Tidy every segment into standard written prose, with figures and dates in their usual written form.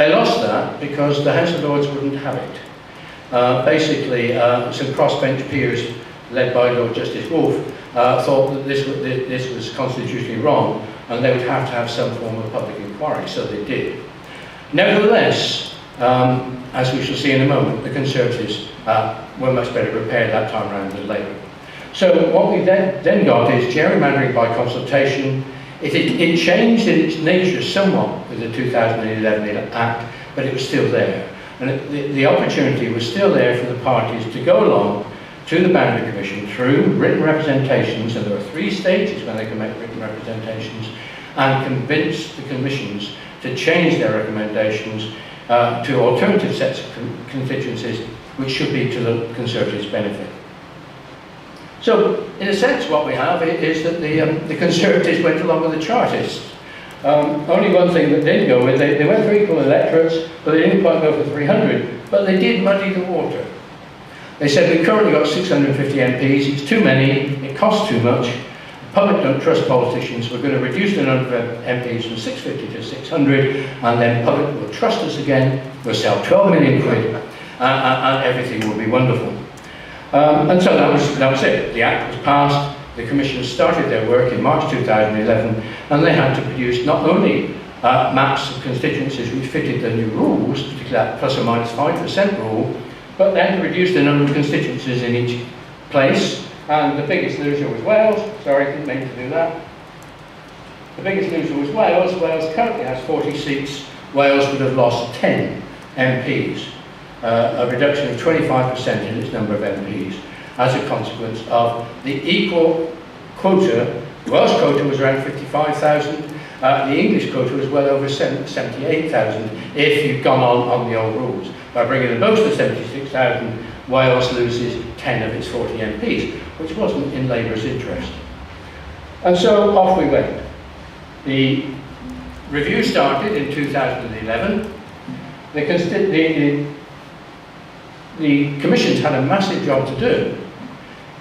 They lost that because the House of Lords wouldn't have it. Basically, some crossbench peers, led by Lord Justice Wolfe, thought that this was constitutionally wrong, and they would have to have some form of public inquiry, so they did. Nevertheless, as we shall see in a moment, the Conservatives were much better prepared that time around than Labour. So what we then got is gerrymandering by consultation. It changed in its nature somewhat with the 2011 Act, but it was still there. And the opportunity was still there for the parties to go along to the Boundary Commission through written representations, and there are 3 stages when they can make written representations, and convince the commissions to change their recommendations to alternative sets of constituencies, which should be to the Conservatives' benefit. So, in a sense, what we have is that the Conservatives went along with the Chartists. Only one thing that didn't go with, they went for equal electorates, but they didn't quite go for 300, but they did muddy the water. They said, we've currently got 650 MPs, it's too many, it costs too much, the public don't trust politicians, we're going to reduce the number of MPs from 650 to 600, and then public will trust us again, we'll sell 12 million quid, and everything will be wonderful. And so that was it. The Act was passed, the Commission started their work in March 2011, and they had to produce not only maps of constituencies which fitted the new rules, particularly that plus or minus 5% rule, but then to reduce the number of constituencies in each place. And the biggest loser was Wales. Sorry, didn't mean to do that. The biggest loser was Wales. Wales currently has 40 seats. Wales would have lost 10 MPs, a reduction of 25% in its number of MPs, as a consequence of the equal quota. The Welsh quota was around 55,000. The English quota was well over 78,000 if you'd gone on the old rules. By bringing them both to 76,000, Wales loses 10 of its 40 MPs, which wasn't in Labour's interest. And so off we went. The review started in 2011. The commissions had a massive job to do,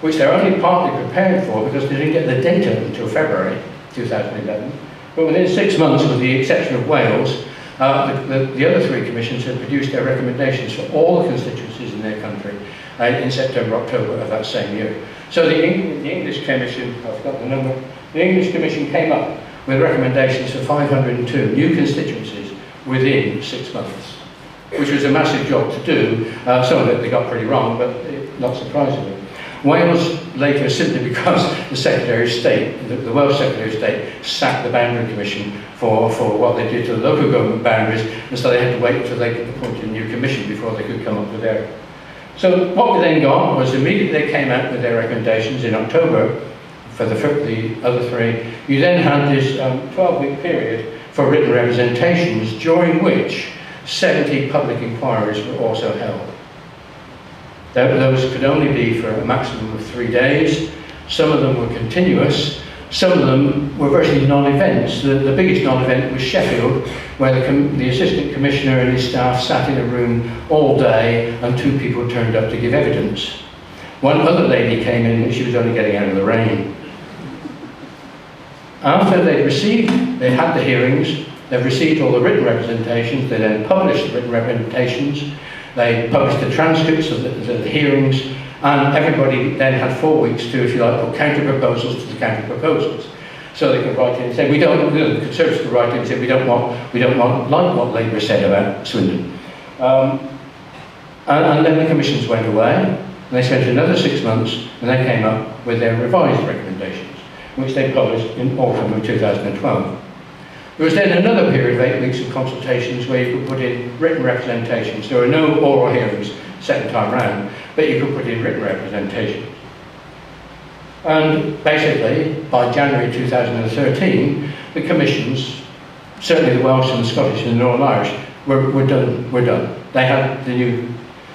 which they're only partly prepared for because they didn't get the data until February 2011. But within 6 months, with the exception of Wales, the other 3 commissions had produced their recommendations for all the constituencies in their country in September, October of that same year. So the English Commission, I forgot the number, the English Commission came up with recommendations for 502 new constituencies within 6 months, which was a massive job to do. Some of it they got pretty wrong, but not surprisingly. Wales later, simply because the Secretary of State, the Welsh Secretary of State, sacked the Boundary Commission for what they did to the local government boundaries, and so they had to wait until they could appoint a new commission before they could come up with their. So what we then got was immediately they came out with their recommendations in October for the other 3. You then had this 12-week period for written representations, during which 70 public inquiries were also held. Those could only be for a maximum of 3 days. Some of them were continuous. Some of them were virtually non-events. The biggest non-event was Sheffield, where the Assistant Commissioner and his staff sat in a room all day and 2 people turned up to give evidence. One other lady came in and she was only getting out of the rain. After they'd had the hearings, they've received all the written representations, they then published the written representations, they published the transcripts of the hearings, and everybody then had 4 weeks to, if you like, put counter-proposals to the counter-proposals. So they could write in and say, the Conservatives could write in and say, we don't want like what Labour said about Swindon. And then the commissions went away, and they spent another 6 months, and they came up with their revised recommendations, which they published in autumn of 2012. There was then another period of 8 weeks of consultations where you could put in written representations. There were no oral hearings second time round, but you could put in written representations. And basically, by January 2013, the commissions, certainly the Welsh and the Scottish and the Northern Irish, were done. They had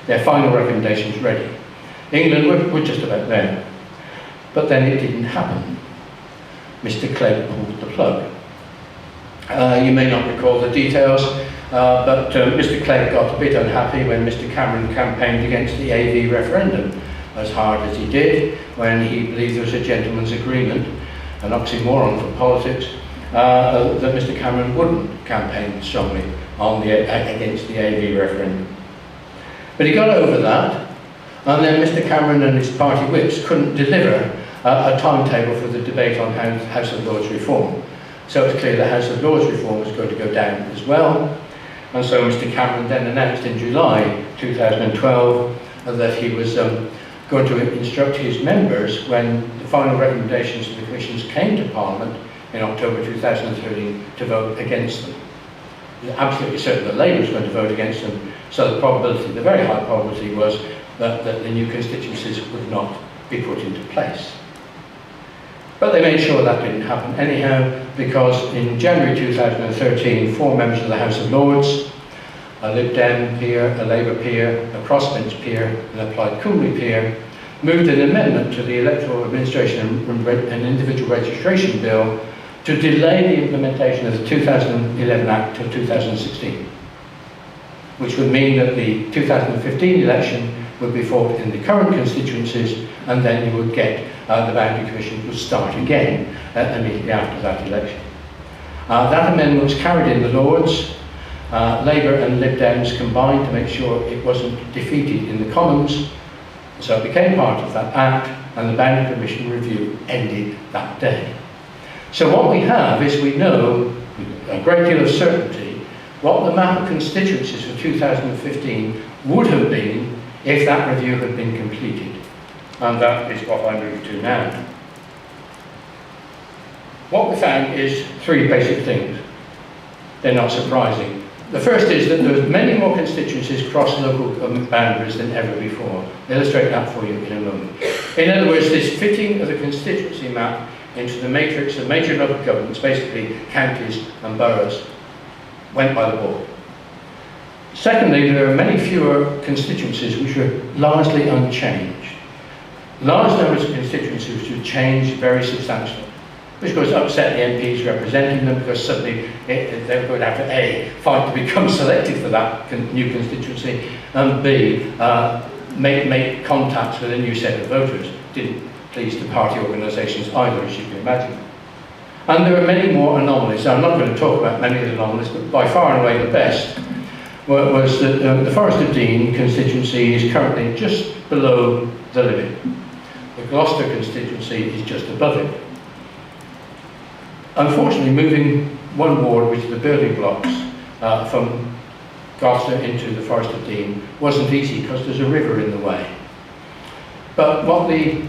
their final recommendations ready. England were just about there. But then it didn't happen. Mr. Clegg pulled the plug. You may not recall the details, but Mr. Clegg got a bit unhappy when Mr. Cameron campaigned against the AV referendum as hard as he did, when he believed there was a gentleman's agreement, an oxymoron for politics, that Mr Cameron wouldn't campaign strongly on against the AV referendum. But he got over that, and then Mr Cameron and his party whips couldn't deliver a timetable for the debate on House of Lords reform. So it was clear that House of Lords reform was going to go down as well. And so Mr Cameron then announced in July 2012 that he was going to instruct his members, when the final recommendations of the commissions came to Parliament in October 2013, to vote against them. He was absolutely certain that Labour was going to vote against them, so the probability, the very high probability, was that the new constituencies would not be put into place. But they made sure that didn't happen anyhow, because in January 2013, 4 members of the House of Lords, a Lib Dem peer, a Labour peer, a crossbench peer, and a Plaid Cymru peer, moved an amendment to the Electoral Administration and Individual Registration Bill to delay the implementation of the 2011 Act till 2016, which would mean that the 2015 election would be fought in the current constituencies, and then you would get the Boundary Commission would start again immediately after that election. That amendment was carried in the Lords. Labour and Lib Dems combined to make sure it wasn't defeated in the Commons, so it became part of that Act, and the Boundary Commission review ended that day. So what we have is, we know with a great deal of certainty what the map of constituencies for 2015 would have been if that review had been completed. And that is what I move to now. What we found is 3 basic things. They're not surprising. The first is that there are many more constituencies cross local boundaries than ever before. I'll illustrate that for you in a moment. In other words, this fitting of the constituency map into the matrix of major local governments, basically counties and boroughs, went by the board. Secondly, there are many fewer constituencies which are largely unchanged. Large numbers of constituencies which have changed very substantially, which of course upset the MPs representing them, because suddenly they were going to have to A, fight to become selected for that new constituency, and B, make contacts with a new set of voters. Didn't please the party organisations either, as you can imagine. And there are many more anomalies. Now, I'm not going to talk about many of the anomalies, but by far and away the best was that the Forest of Dean constituency is currently just below the limit. The Gloucester constituency is just above it. Unfortunately, moving one ward, which is the building blocks, from Gloucester into the Forest of Dean wasn't easy, because there's a river in the way. But what the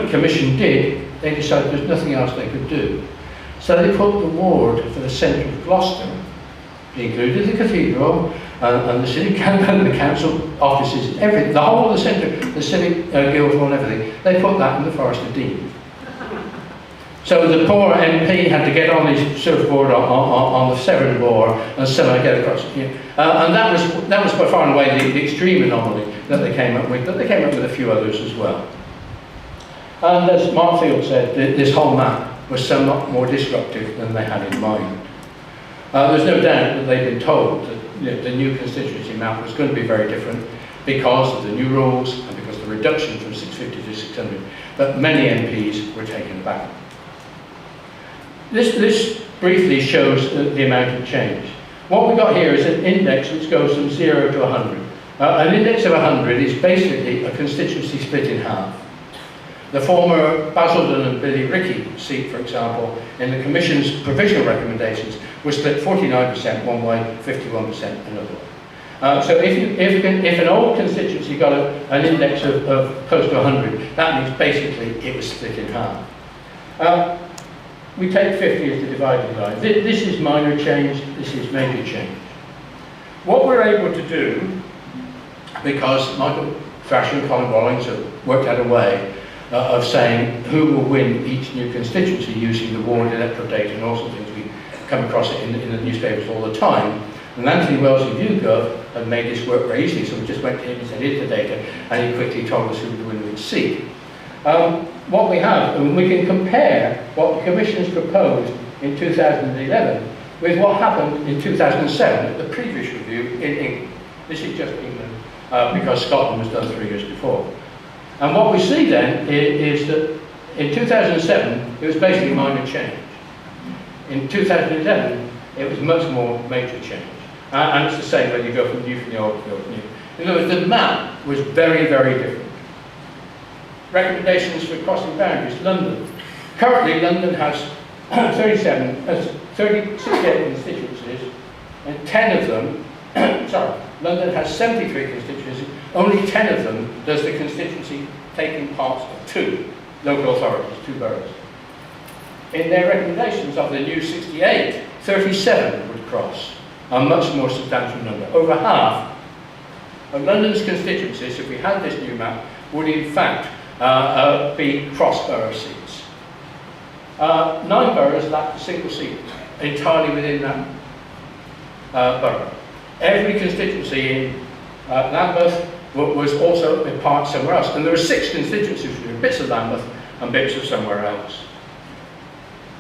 Commission did, they decided there's nothing else they could do. So they put the ward for the centre of Gloucester, included the cathedral and the city and the council offices, everything, the whole of the centre, the civic guildhall and everything, they put that in the Forest of Dean. So the poor MP had to get on his surfboard on the Severn Bore and somehow get across. And that was by far and away the extreme anomaly that they came up with, but they came up with a few others as well. And as Mark Field said, this whole map was somewhat more disruptive than they had in mind. There's no doubt that they've been told that the new constituency map was going to be very different because of the new rules and because of the reduction from 650 to 600, but many MPs were taken aback. This briefly shows the amount of change. What we've got here is an index which goes from 0 to 100. An index of 100 is basically a constituency split in half. The former Basildon and Billy Rickey seat, for example, in the Commission's provisional recommendations was split 49% one way, 51% another way. So if an old constituency got an index of close to 100, that means basically it was split in half. We take 50 as the dividing line. This is minor change, this is major change. What we're able to do, because Michael Thrasher and Colin Wallings have worked out a way of saying who will win each new constituency using the ward electoral data and all sorts of things. We come across it in the newspapers all the time. And Anthony Wells of YouGov had made this work very easily, so we just went to him and said, here's the data, and he quickly told us who would win which seat. What we have, and we can compare what the Commission's proposed in 2011 with what happened in 2007 at the previous review in England. This is just England, because Scotland was done 3 years before. And what we see then is that in 2007, it was basically minor change. In 2011, it was much more major change. And it's the same when you go from new from the old to the old new. In other words, the map was very, very different. Recommendations for crossing boundaries. London. Currently, London has 68 constituencies, and 10 of them, sorry, London has 73 constituencies, only 10 of them does the constituency taking parts of 2 local authorities, 2 boroughs. In their recommendations of the new 68, 37 would cross, a much more substantial number. Over half of London's constituencies, if we had this new map, would in fact be cross-borough seats. 9 boroughs lacked a single seat, entirely within that borough. Every constituency in Lambeth was also in part somewhere else. And there were 6 constituencies, which were bits of Lambeth and bits of somewhere else.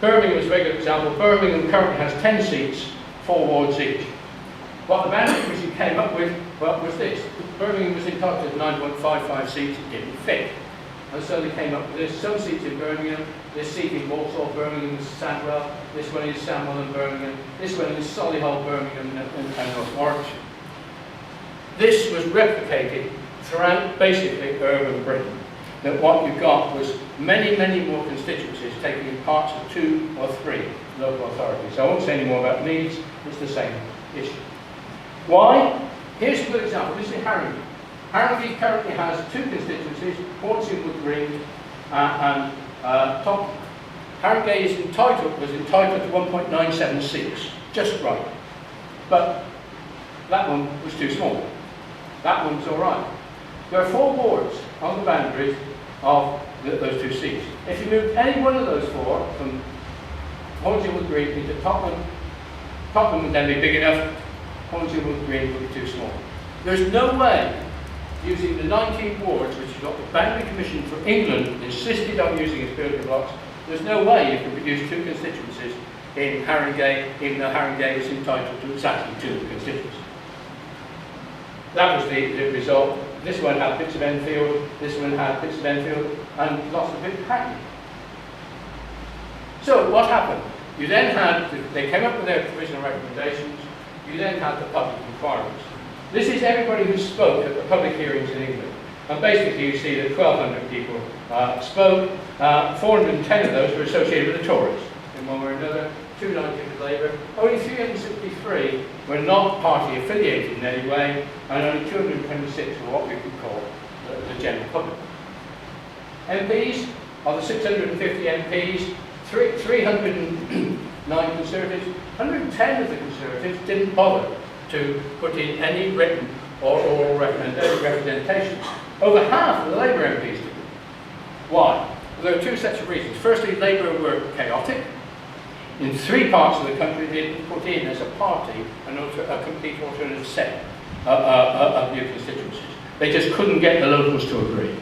Birmingham is a very good example. Birmingham currently has 10 seats, 4 wards each. What the Boundary Commission came up with was this. Birmingham was entitled to 9.55 seats, it didn't fit. And so they came up with this. Some seats in Birmingham, this seat in Walsall, Birmingham, Sandwell, this one is Sandwell and Birmingham, this one is Solihull, Birmingham and North Warwickshire. This was replicated throughout basically urban Britain. That what you got was many, many more constituencies taking parts of 2 or 3 local authorities. I won't say any more about Leeds, it's the same issue. Why? Here's a good example. This is Harrogate. Harrogate currently has 2 constituencies, Hornsey Wood Green and Tottenham. Harrogate was entitled to 1.97 seats, just right. But that one was too small. That one's all right. There are 4 wards on the boundaries of those 2 seats. If you moved any one of those 4 from Hornsey Wood Green into Tottenham, Tottenham would then be big enough, Hornsey Wood Green would be too small. There's no way, using the 19 wards, which is what the Boundary Commission for England insisted on using as building blocks, there's no way you can produce 2 constituencies in Harrogate, even though Harrogate is entitled to exactly 2 constituencies. That was the result. This one had bits of Enfield, this one had bits of Enfield, and lots of bits of Hackney. So what happened? You then had, they came up with their provisional recommendations, you then had the public inquiries. This is everybody who spoke at the public hearings in England. And basically you see that 1,200 people spoke, 410 of those were associated with the Tories in one way or another, 290 with Labour. Only 363 were not party affiliated in any way, and only 226 were what we could call the general public. MPs, of the 650 MPs, 309 Conservatives, 110 of the Conservatives didn't bother to put in any written or oral representation. Over half of the Labour MPs did. Why? Well, there are 2 sets of reasons. Firstly, Labour were chaotic. In 3 parts of the country, they didn't put in as a party a complete alternative set of new constituencies. They just couldn't get the locals to agree.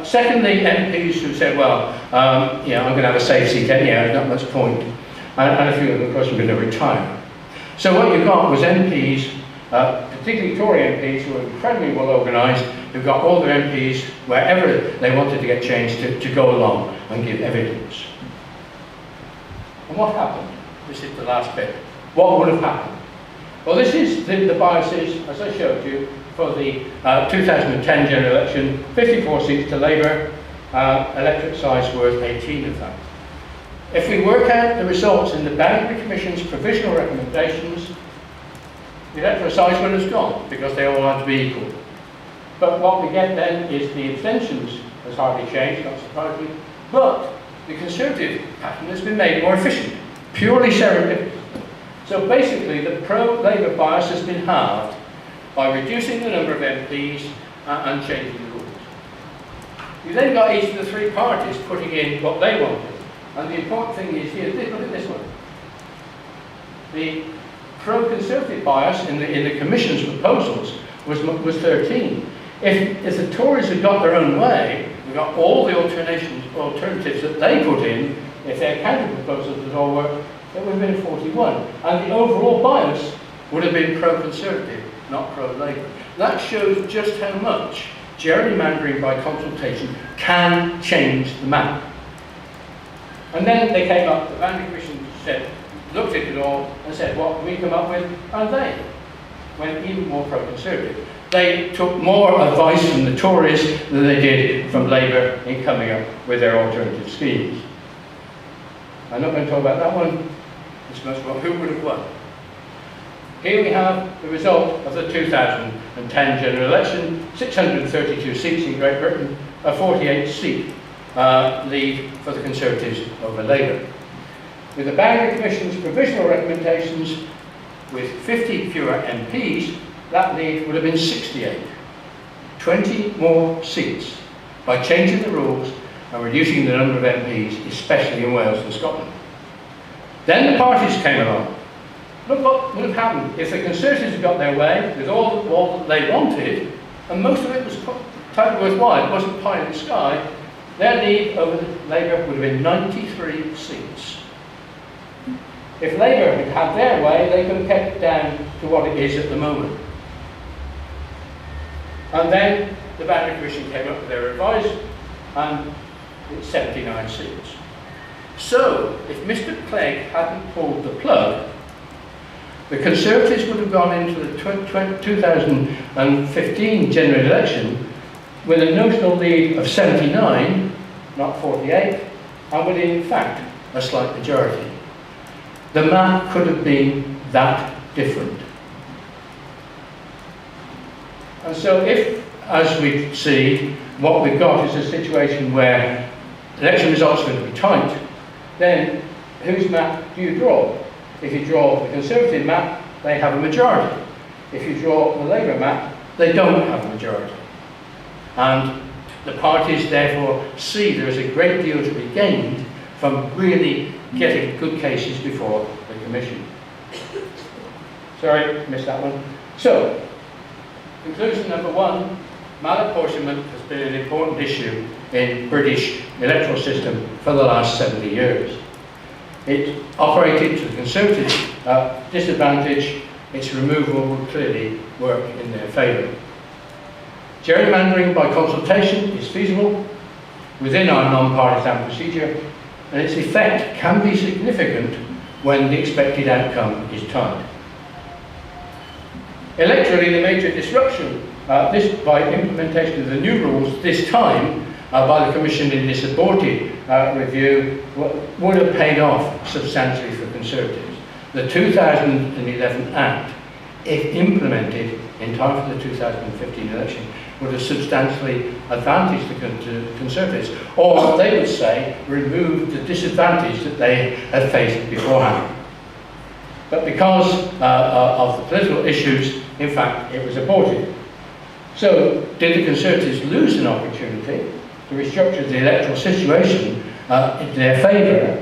Secondly, MPs who said, well, I'm going to have a safe seat anyhow, there's not much point. And a few of them, of course, were going to retire. So what you got was MPs, particularly Tory MPs, who were incredibly well organised, who got all their MPs, wherever they wanted to get changed, to go along and give evidence. And what happened? This is the last bit. What would have happened? Well, this is the biases, as I showed you, for the 2010 general election. 54 seats to Labour, electorate size worth 18 of that. If we work out the results in the Boundary Commission's provisional recommendations, the electorate size would have gone, because they all had to be equal. But what we get then is the abstentions has hardly changed, not surprisingly, but the Conservative pattern has been made more efficient, purely serendipitous. So basically, the pro-Labour bias has been halved by reducing the number of MPs and changing the rules. You then got each of the 3 parties putting in what they wanted. And the important thing is here, look at this one. The pro-Conservative bias in the Commission's proposals was 13. If the Tories had got their own way, we got all the alternatives that they put in, if their counter proposals had all worked, it would have been 41. And the overall bias would have been pro-Conservative, not pro-Labour. That shows just how much gerrymandering by consultation can change the map. And then they came up, the Boundary Commission looked at it all and said, what can we come up with? And they went even more pro-conservative. They took more advice from the Tories than they did from Labour in coming up with their alternative schemes. I'm not going to talk about that one. It's much more who would have won. Here we have the result of the 2010 general election, 632 seats in Great Britain, a 48-seat lead for the Conservatives over Labour. With the Boundary Commission's provisional recommendations, with 50 fewer MPs, that lead would have been 68. 20 more seats by changing the rules and reducing the number of MPs, especially in Wales and Scotland. Then the parties came along. Look what would have happened if the Conservatives had got their way with all that they wanted, and most of it was totally worthwhile, it wasn't pie in the sky. Their lead over Labour would have been 93 seats. If Labour had had their way, they could have kept it down to what it is at the moment. And then the Boundary Commission came up with their revised, and it's 79 seats. So, if Mr. Clegg hadn't pulled the plug, the Conservatives would have gone into the 2015 general election with a notional lead of 79, not 48, and with in fact a slight majority. The map could have been that different. And so if, as we see, what we've got is a situation where election results are going to be tight, then whose map do you draw? If you draw the Conservative map, they have a majority. If you draw the Labour map, they don't have a majority. And the parties therefore see there is a great deal to be gained from really getting good cases before the Commission. Sorry, missed that one. So, conclusion number one, malapportionment has been an important issue in British electoral system for the last 70 years. It operated to the Conservative disadvantage. Its removal would clearly work in their favour. Gerrymandering by consultation is feasible within our non-partisan procedure, and its effect can be significant when the expected outcome is tight. Electorally, the major disruption by implementation of the new rules, this time by the Commission in this aborted review, would have paid off substantially for Conservatives. The 2011 Act, if implemented in time for the 2015 election, would have substantially advantaged the Conservatives, or they would say, removed the disadvantage that they had faced beforehand. But because of the political issues, in fact, it was aborted. So, did the Conservatives lose an opportunity to restructure the electoral situation in their favour,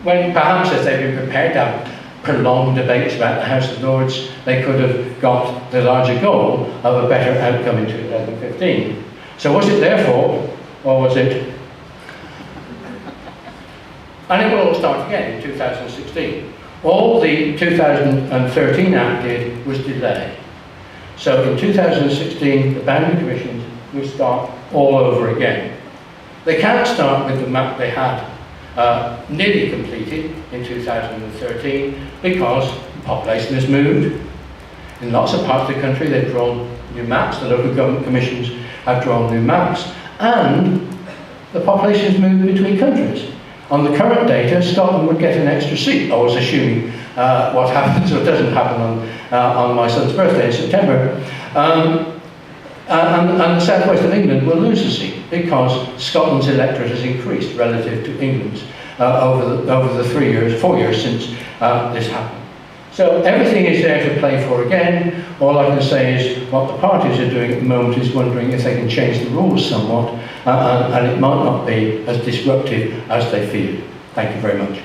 when perhaps, as they've been prepared to have prolonged debates about the House of Lords, they could have got the larger goal of a better outcome in 2015. So was it their fault, or was it... And it will all start again in 2016. All the 2013 Act did was delay. So in 2016, the Boundary Commission will start all over again. They can't start with the map they had nearly completed in 2013 because the population has moved. In lots of parts of the country, they've drawn new maps. The local government commissions have drawn new maps, and the population has moved between countries. On the current data, Scotland would get an extra seat. I was assuming what happens or doesn't happen on my son's birthday in September. And the southwest of England will lose a seat because Scotland's electorate has increased relative to England's over the 4 years since this happened. So everything is there to play for again. All I can say is what the parties are doing at the moment is wondering if they can change the rules somewhat, and it might not be as disruptive as they feared. Thank you very much.